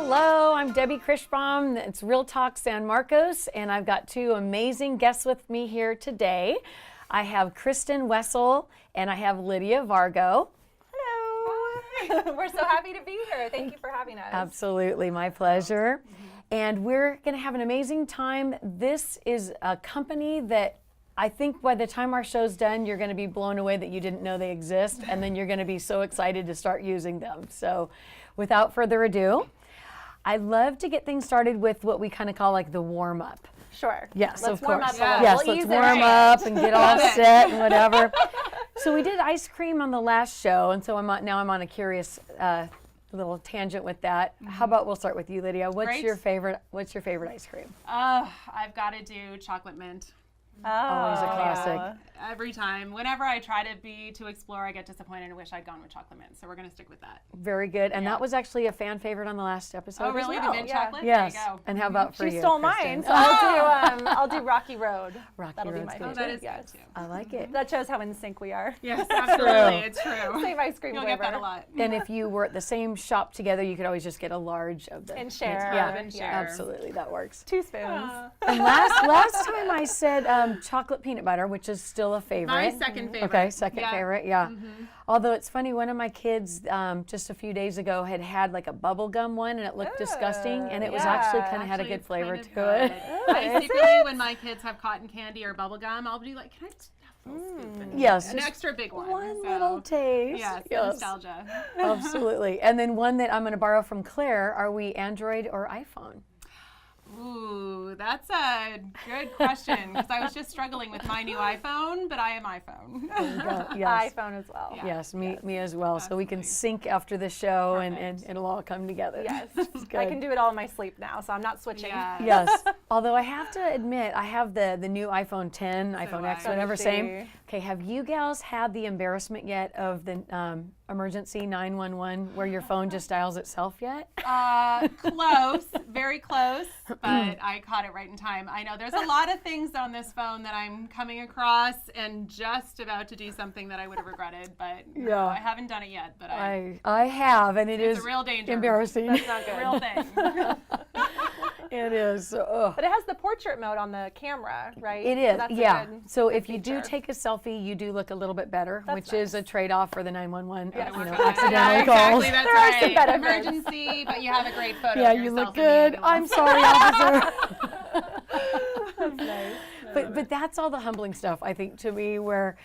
Hello, I'm Debi Krichbaum. It's Real Talk San Marcos, and I've got two amazing guests with me here today. I have Kristen Wessel, and I have Lydia Vargo. Hello. We're so happy to be here. Thank you for having us. Absolutely, my pleasure. And we're going to have an amazing time. This is a company that I think by the time our show's done, you're going to be blown away that you didn't know they exist, and then you're going to be so excited to start using them. So without further ado, I love to get things started with what we kind of call like the warm-up. Sure. Yes, let's of warm course. up a little. Yes, We'll let's ease it warm in. up and get all set and whatever. So we did ice cream on the last show, and so now I'm on a curious little tangent with that. How about we'll start with you, Lydia? What's your favorite ice cream? I've got to do chocolate mint. Always a classic. Every time. Whenever I try to explore, I get disappointed and wish I'd gone with chocolate mint. So we're going to stick with that. Very good. And that was actually a fan favorite on the last episode. Oh, really? As well. The mint chocolate? Yes. There you go. And how about for you? She stole Kristen? mine, so I'll do Rocky Road. That'll be Road's my good favorite. That is Yes. good too. I like it. That shows how in sync we are. Yes, absolutely. It's true. Same ice cream You'll flavor. get that a lot. And if you were at the same shop together, you could always just get a large of the And share. Yeah, and share. absolutely, that works. 2 spoons. And last time I said chocolate peanut butter, which is still a favorite. My second favorite. Okay, second Yeah. favorite, yeah. Although it's funny, one of my kids just a few days ago had like a bubble gum one, and it looked disgusting, and it was actually kind of had a Actually, good it's flavor kind of to it. good. I secretly, when my kids have cotton candy or bubble gum, I'll be like, can I just have a little scoop? And Yes, an just extra big one. one So, little taste. Yes, Yes, nostalgia. absolutely. And then one that I'm going to borrow from Claire, are we Android or iPhone? Ooh, that's a good question because I was just struggling with my new iPhone, but I am iPhone. Yes. iPhone as well. Yeah. Yes, me as well. So we can Absolutely. sync after the show and Perfect. it'll all come together. Yes. It's I good. can do it all in my sleep now, so I'm not switching. Yeah. Yes. Although I have to admit, I have the new iPhone 10, iPhone do X, I. whatever, So same. does she. Okay, have you gals had the embarrassment yet of the emergency 911 where your phone just dials itself yet? Close, very close, but I caught it right in time. I know there's a lot of things on this phone that I'm coming across and just about to do something that I would have regretted, but no, Yeah. I haven't done it yet. But I have, and it's is a real danger. embarrassing. That's not It's a good. real thing. It is. Ugh. But it has the portrait mode on the camera, right? It So is, that's a yeah. good- So good if you do feature. take a selfie, you do look a little bit better, That's which is a trade-off for the 911 Yeah. accidental Yeah, calls. exactly. That's There are right. some benefits. Emergency, but you have a great photo. Yeah, of you yourself look in the good. I'm ambulance. sorry, officer. That's nice. But that's all the humbling stuff, I think, to me, where,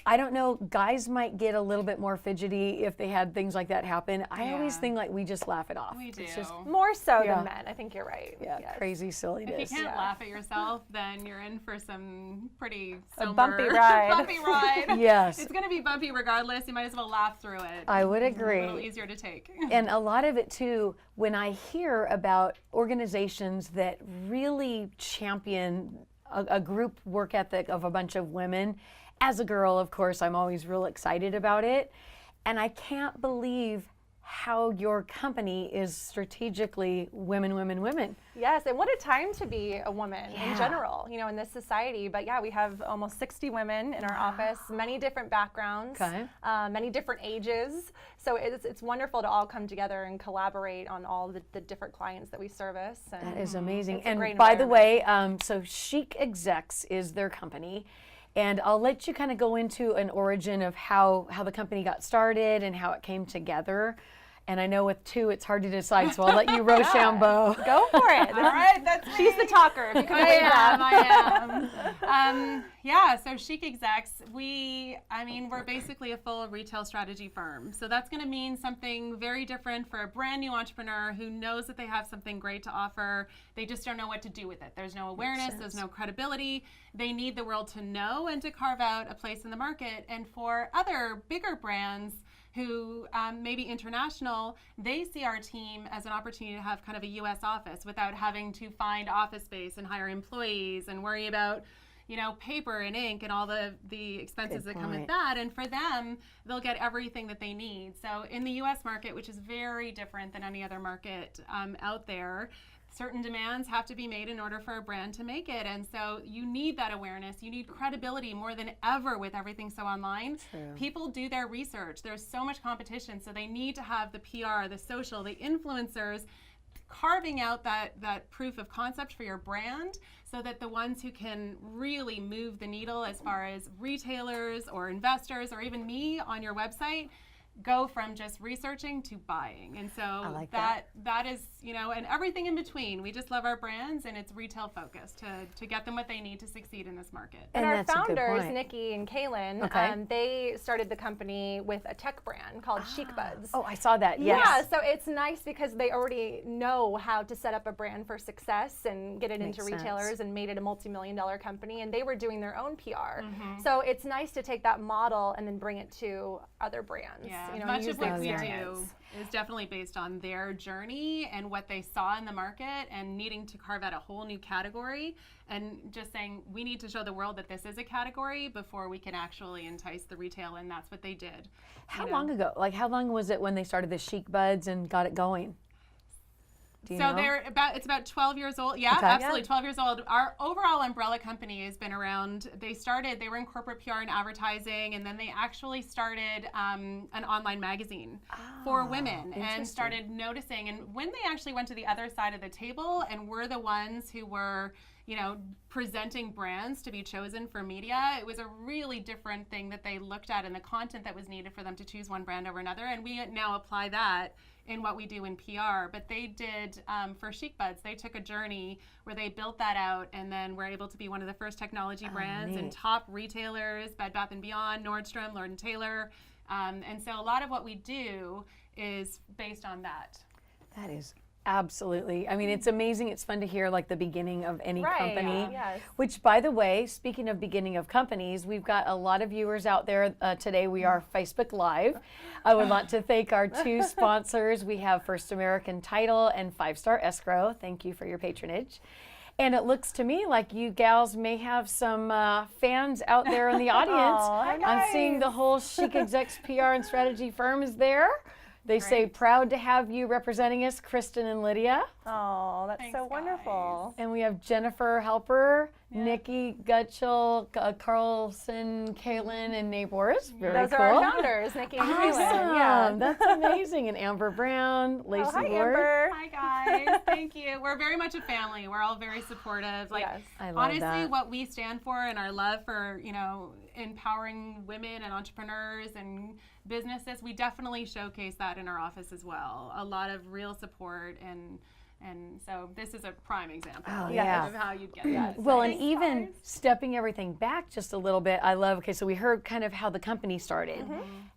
I don't know, guys might get a little bit more fidgety if they had things like that happen. I always Yeah. think like we just laugh it off. We do. It's just, More so Yeah. than men. I think you're right. yeah, Yes. crazy silliness. If you can't Yeah. laugh at yourself, then you're in for some pretty somber, bumpy ride. bumpy ride. Yes. It's going to be bumpy regardless. You might as well laugh through it. I would It's a little agree. easier to take. And a lot of it too, when I hear about organizations that really champion a group work ethic of a bunch of women, as a girl, of course, I'm always real excited about it. And I can't believe how your company is strategically women, women, women. Yes, and what a time to be a woman Yeah. in general, in this society. But yeah, we have almost 60 women in our office, many different backgrounds, Okay. many different ages. So it's wonderful to all come together and collaborate on all the different clients that we service. And That is amazing. It's a And great by the environment. way, so Chic Execs is their company. And I'll let you kind of go into an origin of how the company got started and how it came together. And I know with two, it's hard to decide, so I'll let you Rochambeau. Go for it. All right, that's She's the talker. If you can I believe am. that. I am. Yeah. So Chic Execs, we're basically a full retail strategy firm. So that's going to mean something very different for a brand new entrepreneur who knows that they have something great to offer. They just don't know what to do with it. There's no awareness. There's no credibility. They need the world to know and to carve out a place in the market. And for other bigger brands who may be international, they see our team as an opportunity to have kind of a U.S. office without having to find office space and hire employees and worry about, paper and ink and all the expenses that come with that. And for them, they'll get everything that they need. So in the U.S. market, which is very different than any other market out there, certain demands have to be made in order for a brand to make it. And so you need that awareness. You need credibility more than ever with everything so online. True. People do their research. There's so much competition. So they need to have the PR, the social, the influencers, carving out that proof of concept for your brand so that the ones who can really move the needle as far as retailers or investors or even me on your website go from just researching to buying. And so like that is, and everything in between. We just love our brands, and it's retail focused to get them what they need to succeed in this market. And And our that's a good founders, point. Nikki and Kaylin, Okay. they started the company with a tech brand called Chic Buds. Oh, I saw that. Yes. Yeah, so it's nice because they already know how to set up a brand for success and get it Makes into sense. retailers and made it a multi-million-dollar company, and they were doing their own PR. Mm-hmm. So it's nice to take that model and then bring it to other brands. Yeah, and much use of what the we do experience. is definitely based on their journey and what they saw in the market and needing to carve out a whole new category and just saying we need to show the world that this is a category before we can actually entice the retail, and that's what they did. How long ago? Like, how long was it when they started the Chic Buds and got it going? Do you So know? it's about 12 years old. Yeah, Okay. absolutely, 12 years old. Our overall umbrella company has been around. They were in corporate PR and advertising, and then they actually started an online magazine for women and interesting. started noticing. And when they actually went to the other side of the table and were the ones who were, presenting brands to be chosen for media, it was a really different thing that they looked at in the content that was needed for them to choose one brand over another. And we now apply that in what we do in PR. But they did, for Chic Buds, they took a journey where they built that out and then were able to be one of the first technology brands and neat. top retailers, Bed Bath & Beyond, Nordstrom, Lord & Taylor. And so a lot of what we do is based on that. That is absolutely. I mean, it's amazing. It's fun to hear like the beginning of any Right, company. yes. Which, by the way, speaking of beginning of companies, we've got a lot of viewers out there today. We are Facebook Live. I would like to thank our two sponsors. We have First American Title and 5 Star Escrow. Thank you for your patronage. And it looks to me like you gals may have some fans out there in the audience. Aw, I'm seeing the nice. whole Chic Execs PR and strategy firm is there. They say proud to have you representing us, Kristen and Lydia. Oh, that's Thanks, so wonderful. And we have Jennifer Helper, Nikki Gutschel, Carlson, Kaylin, and Nate Boris. Very Those cool. are our founders, Nikki and Kaylin. Yeah. Awesome. That's amazing. And Amber Brown, Lacey Oh, hi, Ward. Amber. Hi guys, thank you. We're very much a family. We're all very supportive. Like Yes. I love honestly, that. what we stand for and our love for, empowering women and entrepreneurs and businesses, we definitely showcase that in our office as well. A lot of real support and so this is a prime example Oh, yeah. of how you'd get that. Well, and Thanks, even guys. stepping everything back just a little bit, I love, okay, so we heard kind of how the company started.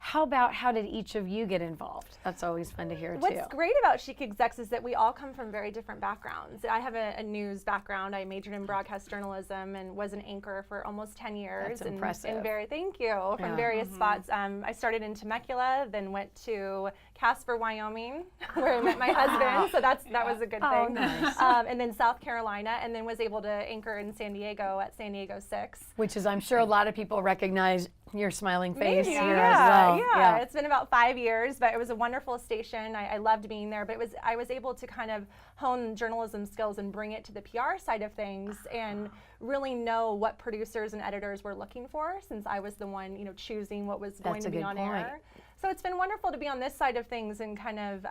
How about how did each of you get involved? That's always fun to hear too. What's great about Chic Execs is that we all come from very different backgrounds. I have a news background. I majored in broadcast journalism and was an anchor for almost 10 years. That's impressive. Thank you. From Yeah. various spots. I started in Temecula, then went to Casper, Wyoming, where I met my husband. So that was a good Oh, thing. nice. And then South Carolina, and then was able to anchor in San Diego at San Diego 6. Which is, I'm sure a lot of people recognize your smiling face Maybe, here yeah, as well. yeah. It's been about 5 years, but it was a wonderful station. I loved being there, but I was able to kind of hone journalism skills and bring it to the PR side of things and really know what producers and editors were looking for, since I was the one, choosing what was going That's to a be good on point. air. So it's been wonderful to be on this side of things and kind of,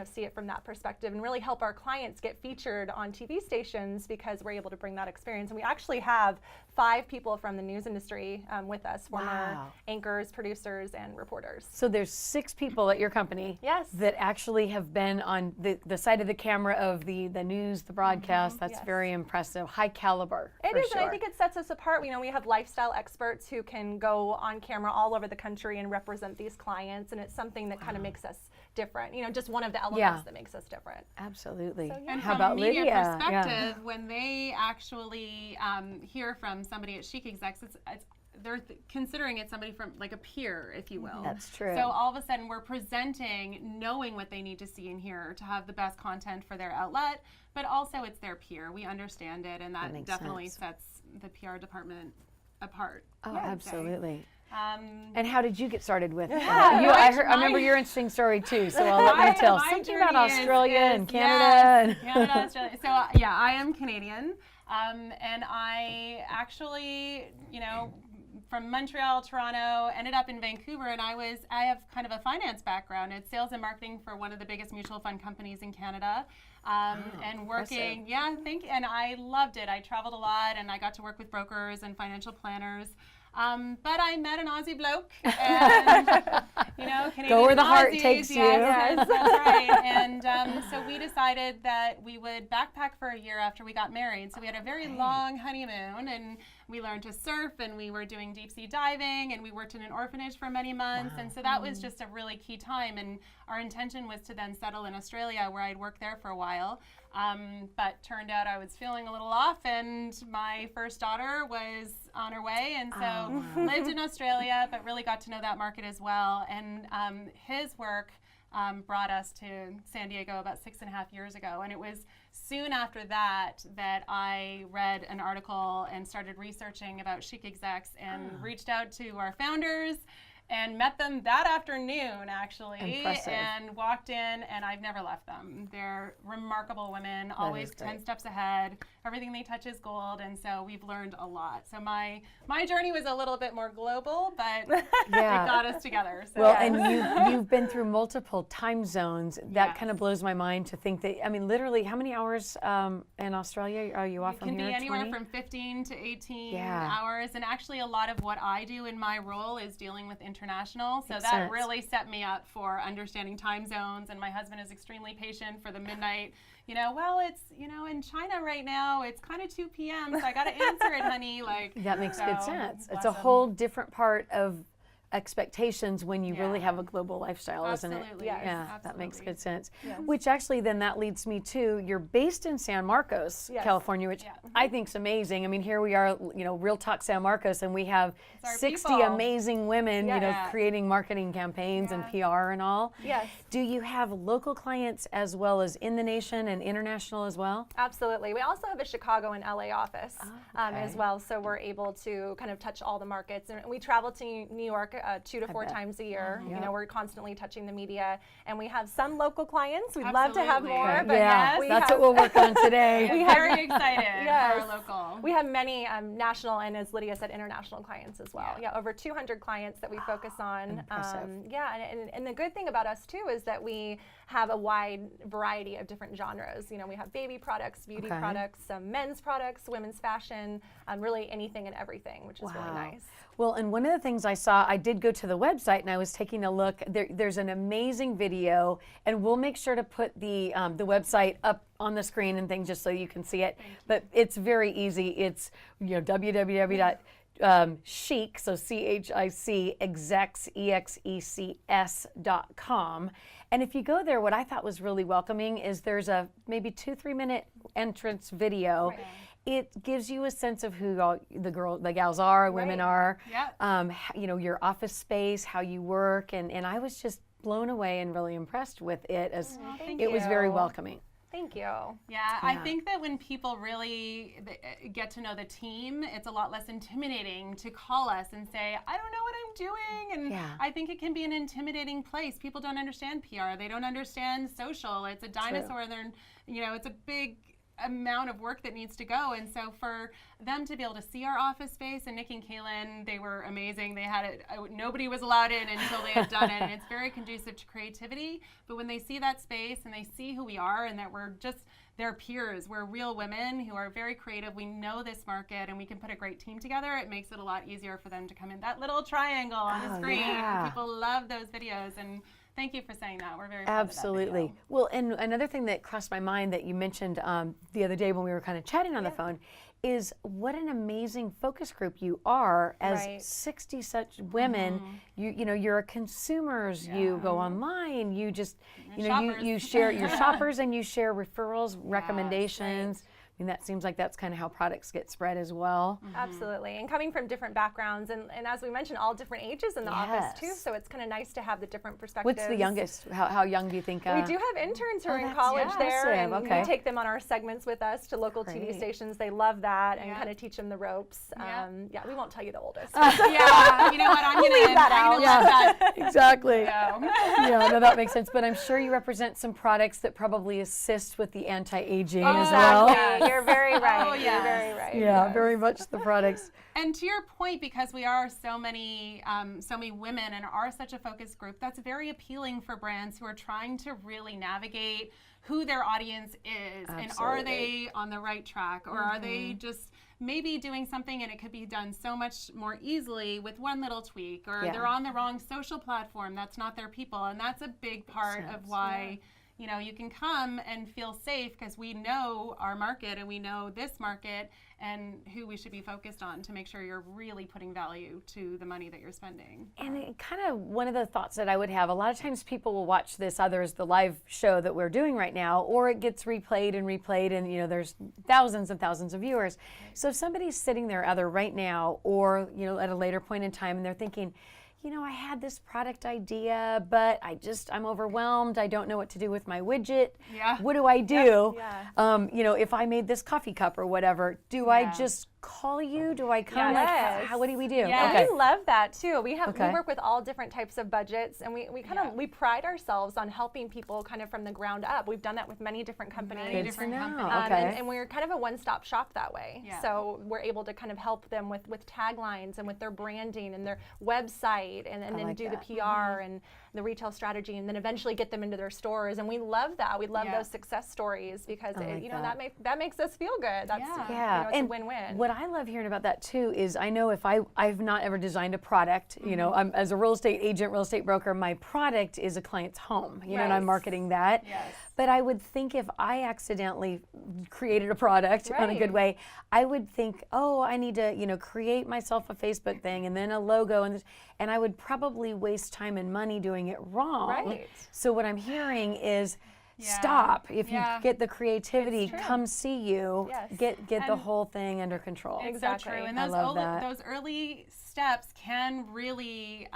see it from that perspective and really help our clients get featured on TV stations because we're able to bring that experience. And we actually have 5 people from the news industry with us, former Wow. anchors, producers, and reporters. So there's 6 people at your company Yes. that actually have been on the side of the camera of the news, the broadcast. That's Yes. very impressive, high caliber. It for is, sure. and I think it sets us apart. We have lifestyle experts who can go on camera all over the country and represent these clients, and it's something that kind of makes us different. Just one of the elements Yeah. that makes us different. Absolutely. So, yeah. And How from about a media Lydia? perspective, when they actually hear from somebody at Chic Execs, they're considering it somebody from like a peer, if you will. That's true. So all of a sudden we're presenting, knowing what they need to see and hear to have the best content for their outlet, but also it's their peer. We understand it, and that makes definitely sense. sets the PR department apart. Oh, absolutely. Um, And how did you get started with Yeah, you? I remember your interesting story too, so I'll let you tell. my Something about journey Australia is- and Canada. yes, Canada, Australia. So yeah, I am Canadian, and I actually, from Montreal, Toronto, ended up in Vancouver, and I have kind of a finance background. It's sales and marketing for one of the biggest mutual fund companies in Canada. And working, and I loved it. I traveled a lot, and I got to work with brokers and financial planners. But I met an Aussie bloke, and Canadian Go where the heart Aussies, takes you. Yes, that's right. And so we decided that we would backpack for a year after we got married. So we had a very long honeymoon, and we learned to surf, and we were doing deep sea diving, and we worked in an orphanage for many months. And so that was just a really key time. And our intention was to then settle in Australia, where I'd worked there for a while. But turned out I was feeling a little off, and my first daughter was on her way, and so lived in Australia, but really got to know that market as well. And his work brought us to San Diego about 6.5 years ago, and it was soon after that I read an article and started researching about chic execs and reached out to our founders and met them that afternoon, actually. Impressive. And walked in, and I've never left them. They're remarkable women, always 10 steps ahead. Everything they touch is gold, and so we've learned a lot. So my journey was a little bit more global, but it got us together. So. Well, and you've been through multiple time zones. That Yes. kind of blows my mind to think that. I mean, literally, how many hours in Australia are you off It from can here? be anywhere 20? from 15 to 18 hours, and actually a lot of what I do in my role is dealing with international, so Makes that sense. really set me up for understanding time zones. And my husband is extremely patient for the midnight. Well, it's in China right now. It's kind of 2 p.m., so I got to answer it, honey. That makes good so, sense. It's bless a him. whole different part of expectations when you really have a global lifestyle, isn't it? Absolutely. Yes. Yeah, that makes Absolutely. good sense. Yes. Which actually then that leads me to, you're based in San Marcos, Yes. California, which I think is amazing. I mean, here we are, Real Talk San Marcos, and we have our 60 people. amazing women, Yeah. creating marketing campaigns and PR and all. Yes. Do you have local clients as well as in the nation and international as well? Absolutely. We also have a Chicago and LA office as okay. well, so we're able to kind of touch all the markets. And we travel to New York 2 to 4 times a year. We're constantly touching the media, and we have some local clients. We'd love to have Absolutely. more, Okay. but Yeah, we that's have, what we'll work on today. I'm very excited Yes. for our local. We have many national and, as Lydia said, international clients as well. Yeah, over 200 clients that we focus on. Impressive. And the good thing about us too is that we have a wide variety of different genres. We have baby products, beauty Okay. products, some men's products, women's fashion, really anything and everything, which is really nice. Well, and one of the things I saw, I did go to the website and I was taking a look. There's an amazing video, and we'll make sure to put the website up on the screen and things just so you can see it. But it's very easy. It's www.chic, so CHIC execs EXECS.com. And if you go there, what I thought was really welcoming is there's a maybe 2-3 minute entrance video. Right. It gives you a sense of who all the gals are, women are. Yeah. Your office space, how you work, and I was just blown away and really impressed with it, as Thank it was very you. welcoming. Thank you. Yeah, I think that when people really get to know the team, it's a lot less intimidating to call us and say, I don't know what I'm doing. And I think it can be an intimidating place. People don't understand PR. They don't understand social. It's a dinosaur. It's a big amount of work that needs to go, and so for them to be able to see our office space, and Nick and Kaylin, they were amazing. They had it, nobody was allowed in until they had done it, and it's very conducive to creativity. But when they see that space and they see who we are and that we're just their peers, we're real women who are very creative, we know this market, and we can put a great team together, it makes it a lot easier for them to come in. That little triangle on the screen, people love those videos, and thank you for saying that. We're very proud of that Absolutely. video. Well, and another thing that crossed my mind that you mentioned the other day when we were kind of chatting on the phone is what an amazing focus group you are as 60 such women. You're a consumers. You go online. You just you share your shoppers, and you share referrals, recommendations. mean, that seems like that's kind of how products get spread as well. Absolutely. And coming from different backgrounds, and as we mentioned, all different ages in the office too. So it's kind of nice to have the different perspectives. What's the youngest? How young do you think? We do have interns who are in that's college there, and awesome. Okay. we take them on our segments with us to local TV Great. stations. They love that, and Yeah. kind of teach them the ropes. Yeah. Yeah, we won't tell you the oldest. Yeah, you know what? I'm gonna leave that I'm gonna out. let that Exactly. go. Yeah, no, that makes sense. But I'm sure you represent some products that probably assist with the anti-aging as well. Exactly. You're very right. Oh, You're yes. very right. Yeah, very much the products. And to your point, because we are so many women and are such a focus group, that's very appealing for brands who are trying to really navigate who their audience is, and are they on the right track, or are they just maybe doing something and it could be done so much more easily with one little tweak, or they're on the wrong social platform, that's not their people. And that's a big part of why you know, you can come and feel safe because we know our market and we know this market and who we should be focused on to make sure you're really putting value to the money that you're spending. And it kind of one of the thoughts that I would have, a lot of times people will watch this, others, the live show that we're doing right now, or it gets replayed and you know, there's thousands and thousands of viewers. So if somebody's sitting there either right now or, you know, at a later point in time and they're thinking, you know, I had this product idea, but I'm overwhelmed. I don't know what to do with my widget. Yeah. What do I do? Yeah. You know, if I made this coffee cup or whatever, do I just call you? Do I come? Yes. What do we do? Yeah. Okay. We love that too. We Okay. work with all different types of budgets, and we kind of we pride ourselves on helping people kind of from the ground up. We've done that with many different companies. Many different companies. Okay. And we're kind of a one-stop shop that way. Yeah. So we're able to kind of help them with taglines and with their branding and their website, and then like do that. the PR and the retail strategy, and then eventually get them into their stores. And we love that. We love those success stories because like you know that. that makes us feel good. That's Yeah. you Yeah, know, it's and a win-win. what I love hearing about that too is I know if I've not ever designed a product, you know, I'm as a real estate agent, real estate broker, my product is a client's home, you know, and I'm Right. marketing that. Yes. But I would think if I accidentally created a product in a good way, I would think, oh, I need to, you know, create myself a Facebook thing and then a logo and I would probably waste time and money doing it wrong. Right. So what I'm hearing is stop. If you get the creativity, It's true. come see you. Yes. Get the And whole thing under control. It's Exactly. so true. And I those, love that. those early steps can really,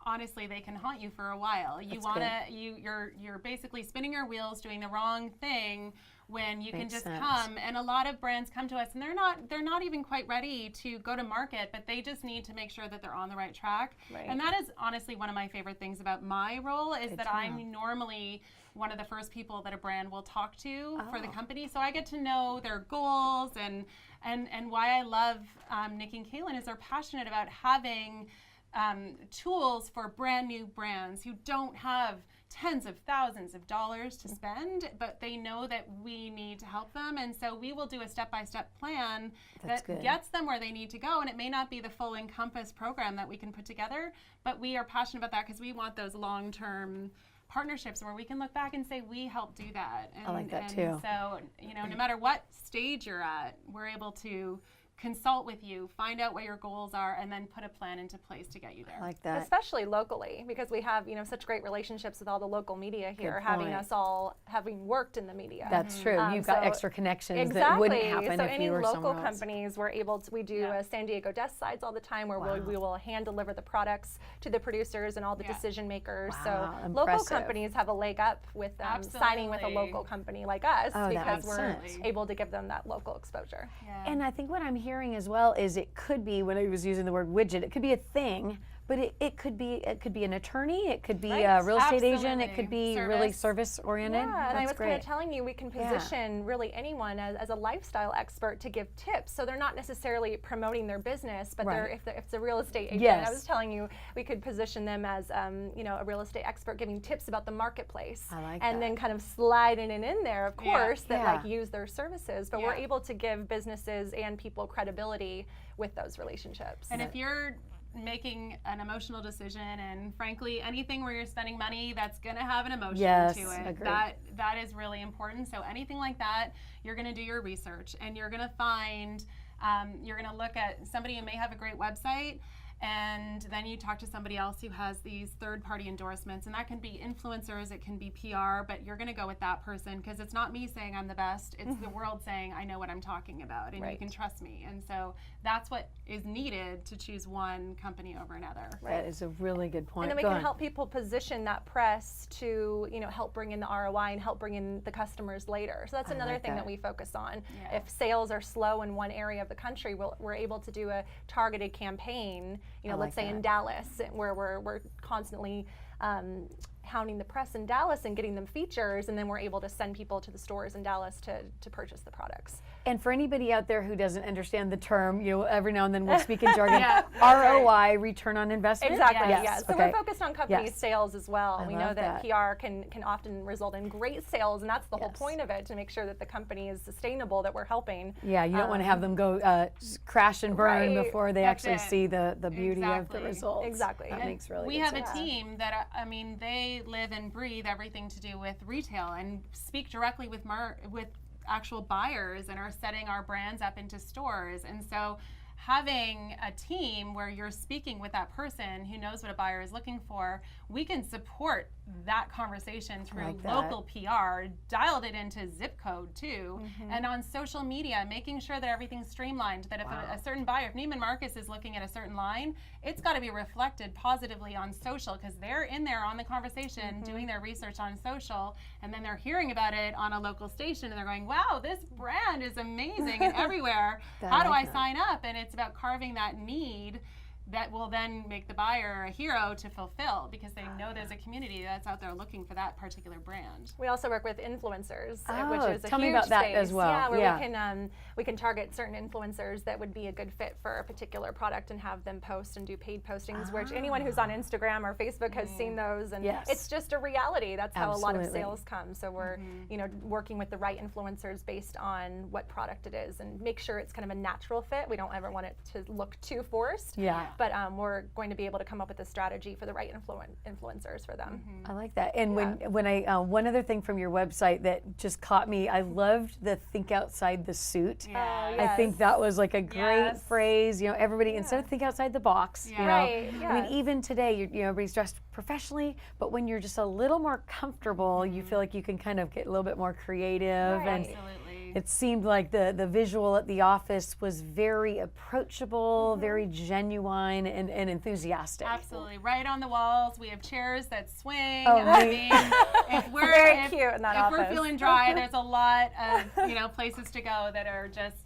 honestly, they can haunt you for a while. You That's wanna, you're basically spinning your wheels, doing the wrong thing when you can Makes just sense. come. And a lot of brands come to us and they're not even quite ready to go to market, but they just need to make sure that they're on the right track. Right. And that is honestly one of my favorite things about my role is that I'm normally one of the first people that a brand will talk to for the company. So I get to know their goals and why I love Nick and Kaylin is they're passionate about having tools for brand new brands who don't have tens of thousands of dollars to spend, but they know that we need to help them. And so we will do a step-by-step plan That's that good. gets them where they need to go. And it may not be the full Encompass program that we can put together, but we are passionate about that because we want those long-term partnerships where we can look back and say we helped do that. And, I like that and too. So, you know, no matter what stage you're at, we're able to consult with you, find out what your goals are, and then put a plan into place to get you there. I like that. Especially locally, because we have such great relationships with all the local media here, having point. us all having worked in the media. That's true. You've got so- extra connections Exactly. that wouldn't happen so if any you were local somewhere else. companies, we're able to. We do San Diego desk sides all the time, where we will hand deliver the products to the producers and all the decision makers. Wow, So local impressive. companies have a leg up with signing with a Absolutely. local company like us Oh, that because makes we're sense. able to give them that local exposure. Yeah. And I think what I'm hearing as well is it could be, when I was using the word widget, it could be a thing, but it could be an attorney, it could be a real estate agent, it could be really service oriented. Yeah, and I was kind great. of telling you we can position really anyone as a lifestyle expert to give tips. So they're not necessarily promoting their business, but if it's a real estate agent, Yes. I was telling you we could position them as a real estate expert giving tips about the marketplace. I like and that. then kind of sliding it in there, of course, that Yeah. like use their services. But we're able to give businesses and people credibility with those relationships. And if you're making an emotional decision, and frankly anything where you're spending money that's going to have an emotion Yes, to it, agreed. that is really important. So anything like that, you're going to do your research and you're going to find you're going to look at somebody who may have a great website And then you talk to somebody else who has these third-party endorsements, and that can be influencers, it can be PR, but you're going to go with that person because it's not me saying I'm the best, it's the world saying I know what I'm talking about, and you can trust me. And so that's what is needed to choose one company over another. That is a really good point. And then we can help people position that press to, help bring in the ROI and help bring in the customers later. So that's another thing that we focus on. Yeah. If sales are slow in one area of the country, we're able to do a targeted campaign, let's say in Dallas, where we're constantly hounding the press in Dallas and getting them features, and then we're able to send people to the stores in Dallas to purchase the products. And for anybody out there who doesn't understand the term, every now and then we'll speak in jargon. ROI, return on investment. Exactly. Yes. Yes. So we're focused on company sales as well. We know love that PR can often result in great sales, and that's the whole point of it, to make sure that the company is sustainable, that we're helping. Yeah, you don't want to have them go crash and burn before they actually it. see the beauty of the results. Exactly. That makes really We good have sense. a team that, they live and breathe everything to do with retail and speak directly with actual buyers and are setting our brands up into stores. And so having a team where you're speaking with that person who knows what a buyer is looking for, we can support that conversation through local PR, dialed it into zip code too, and on social media, making sure that everything's streamlined, that if a certain buyer, if Neiman Marcus is looking at a certain line, it's got to be reflected positively on social, because they're in there on the conversation doing their research on social, and then they're hearing about it on a local station and they're going, wow, this brand is amazing and everywhere. How do I sign up? And it's about carving that need that will then make the buyer a hero to fulfill, because they know there's a community that's out there looking for that particular brand. We also work with influencers, which is a tell me huge about that space. as well. Yeah, where we can target certain influencers that would be a good fit for a particular product and have them post and do paid postings, which anyone who's on Instagram or Facebook has seen those, and it's just a reality. That's how a lot of sales come. So we're working with the right influencers based on what product it is, and make sure it's kind of a natural fit. We don't ever want it to look too forced. Yeah. But we're going to be able to come up with a strategy for the right influencers for them. I like that. And when I one other thing from your website that just caught me, I loved the think outside the suit. I think that was like a great phrase. Everybody instead of think outside the box. I mean, even today, everybody's dressed professionally, but when you're just a little more comfortable, you feel like you can kind of get a little bit more creative. And it seemed like the visual at the office was very approachable, very genuine, and enthusiastic. Absolutely. Right on the walls. We have chairs that swing. Oh, I mean, if we're cute in that if office. we're feeling dry, there's a lot of places to go that are just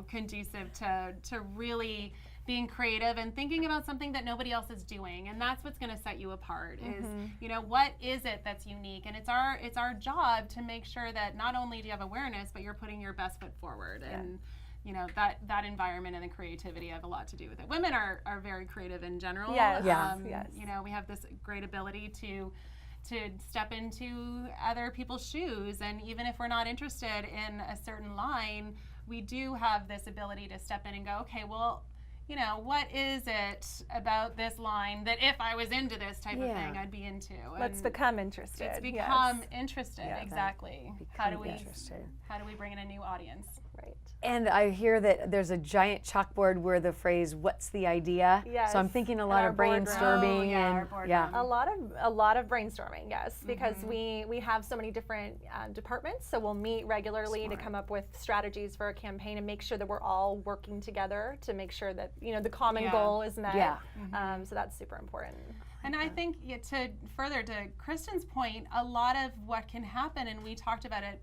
conducive to really being creative and thinking about something that nobody else is doing, and that's what's going to set you apart. Is what is it that's unique, and it's our job to make sure that not only do you have awareness, but you're putting your best foot forward. And that environment and the creativity have a lot to do with it. Women are very creative in general. Yes. We have this great ability to step into other people's shoes, and even if we're not interested in a certain line, we do have this ability to step in and go, okay, well, what is it about this line that if I was into this type of thing, I'd be into? Let's become interested. Let's become interested, exactly. How do we bring in a new audience? Right. And I hear that there's a giant chalkboard where the phrase "What's the idea?" So I'm thinking a lot of brainstorming a lot of brainstorming. Yes, because we have so many different departments. So we'll meet regularly to come up with strategies for a campaign and make sure that we're all working together to make sure that the common goal is met. So that's super important. And I think to further to Kristen's point, a lot of what can happen, and we talked about it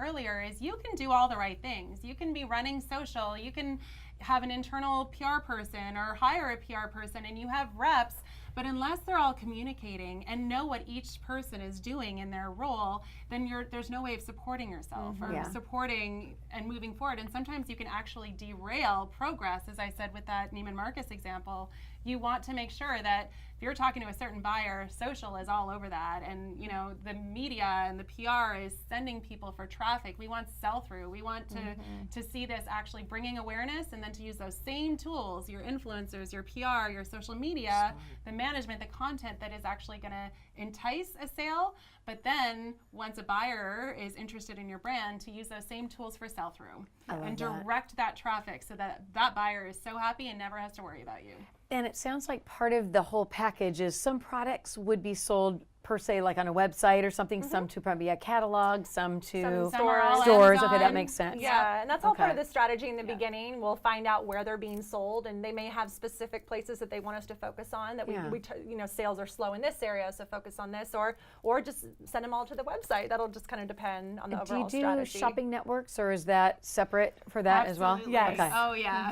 earlier, is you can do all the right things. You can be running social, you can have an internal PR person or hire a PR person, and you have reps, but unless they're all communicating and know what each person is doing in their role, then there's no way of supporting yourself or supporting and moving forward. And sometimes you can actually derail progress, as I said with that Neiman Marcus example. You want to make sure that if you're talking to a certain buyer, social is all over that, and the media and the PR is sending people for traffic. We want sell-through. We want to see this actually bringing awareness, and then to use those same tools, your influencers, your PR, your social media, the management, the content that is actually going to entice a sale. But then once a buyer is interested in your brand, to use those same tools for sell-through and direct that traffic so that that buyer is so happy and never has to worry about you. And it sounds like part of the whole package is some products would be sold per se, like on a website or something, some to probably a catalog, some to Some are all stores. Amazon. Okay, that makes sense. Yeah, and that's all part of Okay. the strategy in the beginning. We'll find out where they're being sold, and they may have specific places that they want us to focus on. That sales are slow in this area, so focus on this, or just send them all to the website. That'll just kind of depend on the Do you overall do strategy. shopping networks, or is that separate for that as well? Absolutely. Yes. Okay. Oh, yeah.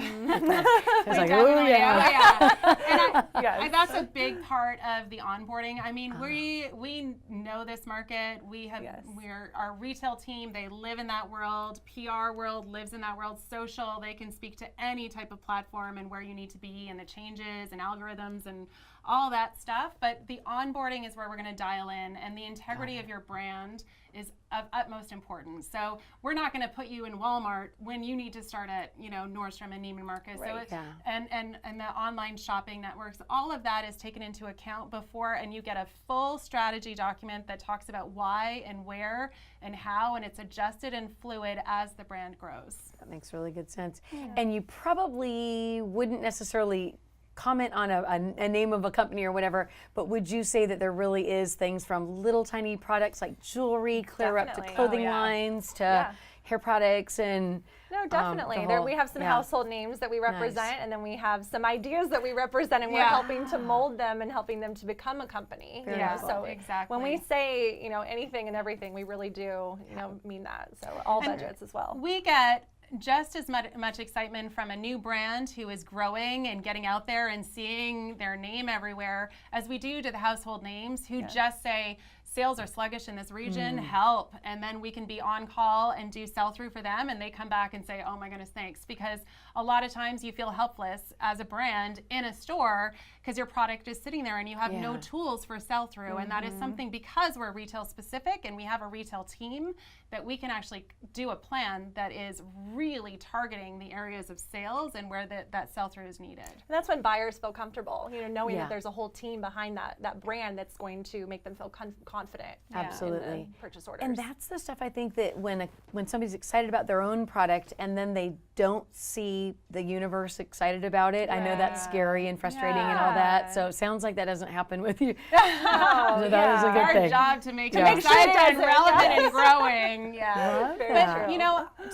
It's like, Definitely. oh yeah. Oh, yeah. And Yes. that's a big part of the onboarding. I mean, we know this market. We're our retail team. They live in that world. PR world lives in that world. Social, they can speak to any type of platform and where you need to be and the changes and algorithms and all that stuff. But the onboarding is where we're going to dial in, and the integrity of your brand is of utmost importance. So we're not going to put you in Walmart when you need to start at Nordstrom and Neiman Marcus. Right. So and the online shopping networks, all of that is taken into account before, and you get a full strategy document that talks about why and where and how, and it's adjusted and fluid as the brand grows. That makes really good sense. And you probably wouldn't necessarily comment on a name of a company or whatever, but would you say that there really is things from little tiny products like jewelry, clear up to Definitely. clothing Oh, yeah. lines to Yeah. hair products and No, definitely. the There, whole- we have some yeah. household names that we represent, and then we have some ideas that we represent, and we're Yeah. helping to mold them and helping them to become a company. Very Yeah, cool. So exactly. when we say anything and everything, we really do mean that. So all And budgets as well. We get just as much excitement from a new brand who is growing and getting out there and seeing their name everywhere as we do to the household names who just say, sales are sluggish in this region, help. And then we can be on call and do sell through for them, and they come back and say, oh my goodness, thanks. Because a lot of times you feel helpless as a brand in a store because your product is sitting there and you have no Yeah. tools for sell through. And that is something, because we're retail specific and we have a retail team, that we can actually do a plan that is really targeting the areas of sales and where that sell through is needed. And that's when buyers feel comfortable, knowing Yeah. that there's a whole team behind that brand that's going to make them feel confident. Yeah. Absolutely. In the purchase orders. And that's the stuff I think that when somebody's excited about their own product and then they don't see the universe excited about it, I know that's Yeah. scary and frustrating and all that. Yeah. So it sounds like that doesn't happen with you. Oh, So that is a yeah. good Our thing. job to make To it make sure it exciting and doesn't, relevant yes. and growing. Yeah. Love Very that.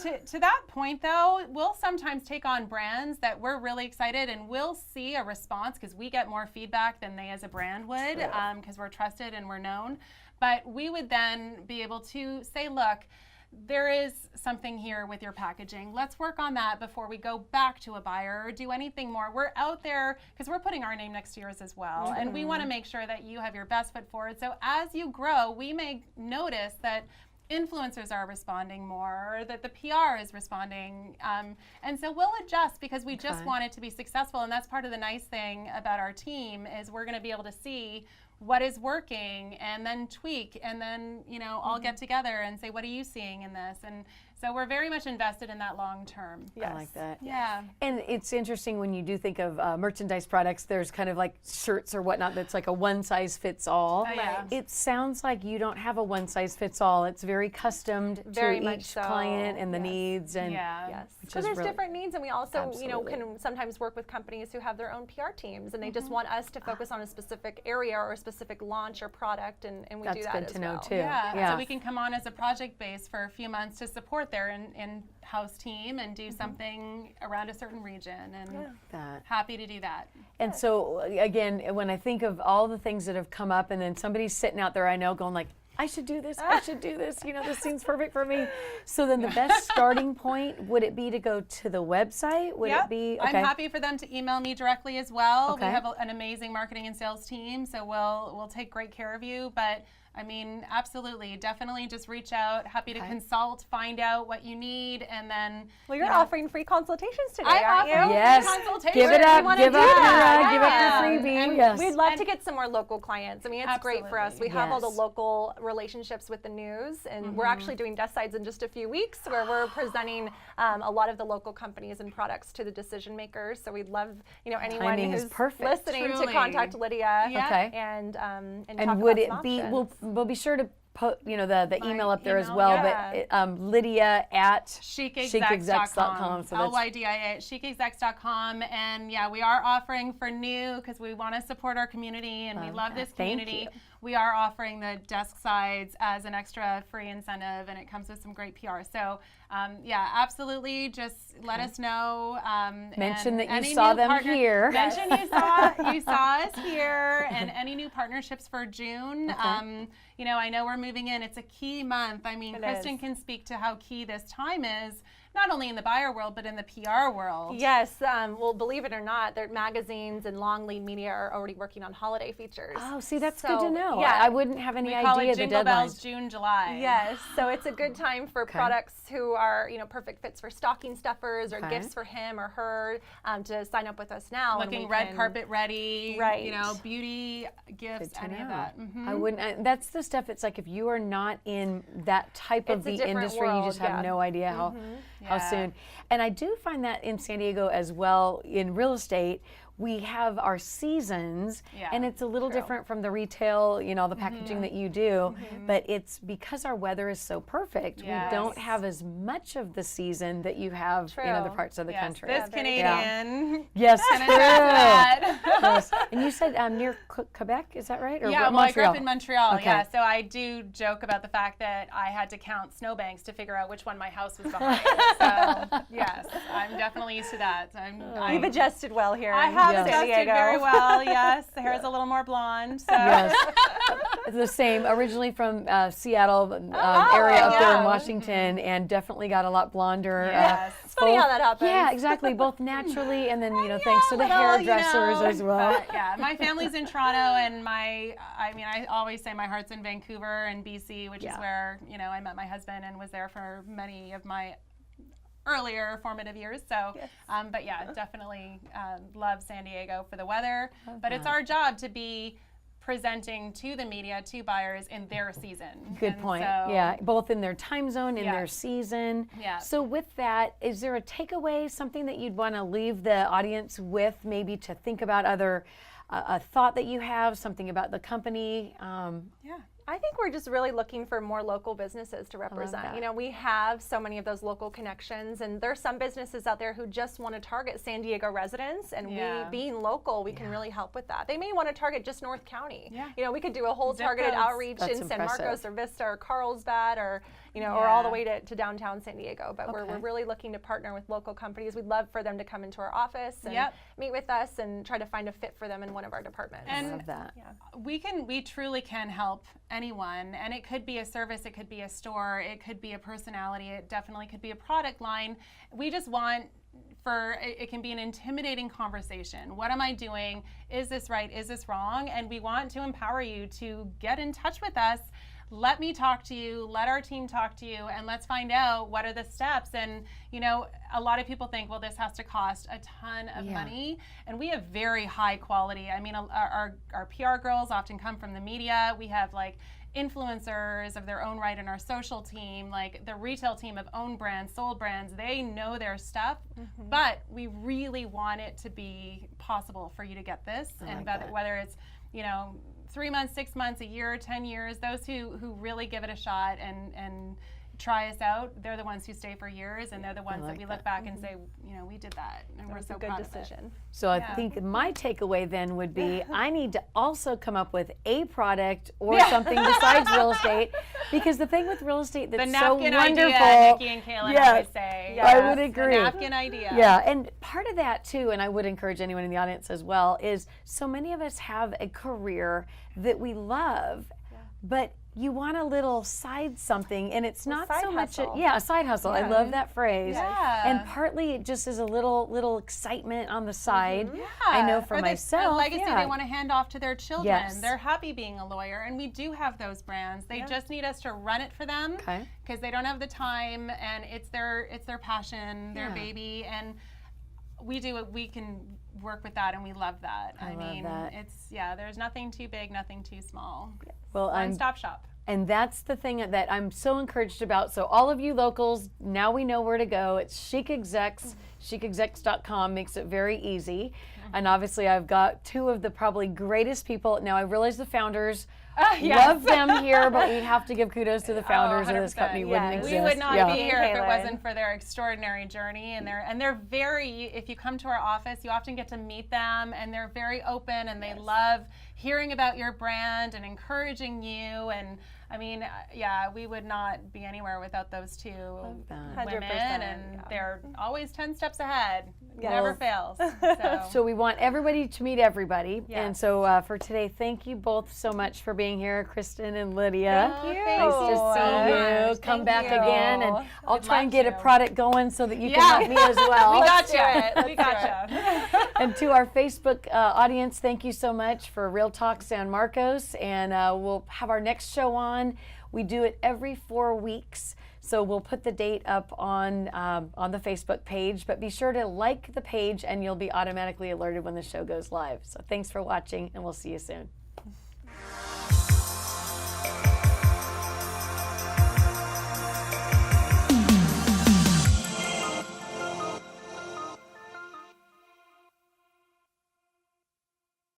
true. To that point though, we'll sometimes take on brands that we're really excited and we'll see a response because we get more feedback than they as a brand would because we're trusted and we're known. But we would then be able to say, look, there is something here with your packaging. Let's work on that before we go back to a buyer or do anything more. We're out there because we're putting our name next to yours as well. And we want to make sure that you have your best foot forward. So as you grow, we may notice that influencers are responding more, or that the PR is responding. And so we'll adjust because we just want it to be successful. And that's part of the nice thing about our team is we're going to be able to see what is working and then tweak and then, all get together and say, what are you seeing in this? And so we're very much invested in that long term. I like that. Yeah. And it's interesting when you do think of merchandise products, there's kind of like shirts or whatnot that's like a one size fits all. Oh, yeah. It sounds like you don't have a one size fits all. It's very customed Very to much each so. client and the Yes. needs. And Yeah. Yes, Which because is there's really- different needs, and we also, Absolutely. can sometimes work with companies who have their own PR teams, and they just want us to focus on a specific area or a specific launch or product, and we That's do that good as to know well. too. Yeah. So we can come on as a project base for a few months to support their in-house team and do something around a certain region. And that. happy to do that. And so again, when I think of all the things that have come up, and then somebody's sitting out there, I know, going like, I should do this. I should do this. This seems perfect for me. So then the best starting point, would it be to go to the website? Would Yep. it be? I'm happy for them to email me directly as well. Okay. We have an amazing marketing and sales team, so we'll take great care of you. But I mean, absolutely, definitely just reach out. Happy to Okay. consult, find out what you need, and then. Well, you're offering free consultations today, I'm aren't you? offering Yes. consultation. Give it We up. wanna Give do up that. your give up Yeah. your freebie. And Yes. We'd love And- to get some more local clients. I mean, it's great for us. We Absolutely. have all the Yes. local relationships with the news, and we're actually doing desk sides in just a few weeks where we're presenting a lot of the local companies and products to the decision makers. So we'd love, anyone Timing is who's perfect. listening to Truly. contact Lydia. Yeah. Okay. And talk And would about it be? some We'll options. be sure to put the email up there as email, well. yeah. But Lydia at chicexecs.com. So that's LYDIA at chicexecs.com. And yeah, we are offering for new, because we want to support our community and we love this Thank community. you. We are offering the desk sides as an extra free incentive, and it comes with some great PR. So yeah, absolutely, just let us know. Mention and that you any saw new them here. Mention you saw us here, and any new partnerships for June. I know we're moving in. It's a key month. I mean, It Kristen is. can speak to how key this time is, not only in the buyer world, but in the PR world. Yes, well, believe it or not, their magazines and long lead media are already working on holiday features. Oh, see, that's good to So, know. Yeah, I wouldn't have any We call idea it the Jingle Bells deadlines. June, July. Yes, so it's a good time for products who are, perfect fits for stocking stuffers or Okay. gifts for him or her to sign up with us now. and Looking we red can- carpet ready. Right. Beauty gifts, Good to any of know. that. Mhm. I wouldn't. That's the stuff. It's like if you are not in that type of It's a the different industry, you just world, have yeah. no idea how Yeah. soon. And I do find that in San Diego as well. In real estate, we have our seasons, Yeah. and it's a little different from the retail, the packaging that you do. But it's because our weather is so perfect. Yes. We don't have as much of the season that you have in other True. parts of the Yes, country. this very Canadian. Yes, Can true. attest to that. Yes. And you said near Quebec, is that right? Or Yeah, well, I grew up in Montreal. Okay. Yeah, so I do joke about the fact that I had to count snowbanks to figure out which one my house was behind. So yes, I'm definitely used to that. You've adjusted well here. I have in San adjusted Diego. very well. Yes, the hair is a little more blonde. So Yes. It's the same. Originally from Seattle area up there yeah. in Washington, and definitely got a lot blonder. Yes. It's funny how that happens. Yeah, exactly. Both naturally, and then thanks to the little, hairdressers as well. But, yeah, my family's in Toronto, and I always say my heart's in Vancouver and BC, which is where I met my husband and was there for many of my earlier formative years. So, but yeah, definitely love San Diego for the weather. But it's our job to be presenting to the media, to buyers in their season. Good And point. so- Yeah, both in their time zone, in their Yes. season. Yeah. So with that, is there a takeaway, something that you'd want to leave the audience with, maybe to think about a thought that you have, something about the company? Yeah. I think we're just really looking for more local businesses to represent. that. We have so many of those local connections, and there's some businesses out there who just want to target San Diego residents, and Yeah. we, being local, we can really help with that. They may want to target just North County. Yeah. We could do a whole Zip targeted codes. outreach That's in San impressive. Marcos or Vista or Carlsbad or or all the Yeah. way to downtown San Diego. But we're Okay. really looking to partner with local companies. We'd love for them to come into our office and Yep. meet with us and try to find a fit for them in one of our departments. I And love that. we truly can help anyone, and it could be a service, it could be a store, it could be a personality, it definitely could be a product line. We just want it can be an intimidating conversation. What am I doing? Is this right? Is this wrong? And we want to empower you to get in touch with us. Let me talk to you, let our team talk to you, and let's find out what are the steps. And a lot of people think, well, this has to cost a ton of money, and we have very high quality. I mean, our PR girls often come from the media. We have influencers of their own right in our social team, like the retail team of own brands, sold brands. They know their stuff, but we really want it to be possible for you to get this, and whether it's 3 months, 6 months, a year, 10 years, those who really give it a shot and try us out, they're the ones who stay for years, and they're the ones that we look back and say, we did that, and we're so a good proud of it. decision. So I think my takeaway then would be I need to also come up with a product or something besides real estate, because the thing with real estate that's The so napkin wonderful. idea, Nikki and Kaylin Yes. always say. I would Yes, agree. The napkin idea. Yeah, and part of that too, and I would encourage anyone in the audience as well, is so many of us have a career that we love, but you want a little side something, and it's not side so much hustle. a side hustle. I love that phrase. Yeah. And partly it just is a little excitement on the side. Yeah. I know for Or myself, a legacy yeah. they want to hand off to their children. Yes. They're happy being a lawyer, and we do have those brands. They just need us to run it for them Okay. because they don't have the time, and it's their passion, their Yeah. baby, and we can work with that, and we love that. I love mean, that. there's nothing too big, nothing too small. Well, One-stop shop. and that's the thing that I'm so encouraged about. So all of you locals, now we know where to go. It's Chic Execs. ChicExecs.com makes it very easy. And obviously I've got two of the probably greatest people. Now I realize the founders love them here, but we have to give kudos to the founders or this 100%. company wouldn't Yes. exist. We would not Yeah. be here if it Kaylin. wasn't for their extraordinary journey, and they're very. If you come to our office, you often get to meet them, and they're very open, and they love hearing about your brand and encouraging you. And I mean, we would not be anywhere without those two that. women, 100%, and they're always 10 steps ahead. Yes. Never fails. So we want everybody to meet everybody. And Yes. so for today, thank you both so much for being here, Kristen and Lydia. Thank you. Nice to see you. much. Come Thank back you. again, and I'll We'd try and love get a to. product going so that you can Yeah. help me as well. we got Let's do you. it. We got you. And to our Facebook audience, thank you so much for Real Talk San Marcos. And we'll have our next show on. We do it every 4 weeks. So we'll put the date up on the Facebook page. But be sure to like the page, and you'll be automatically alerted when the show goes live. So thanks for watching, and we'll see you soon.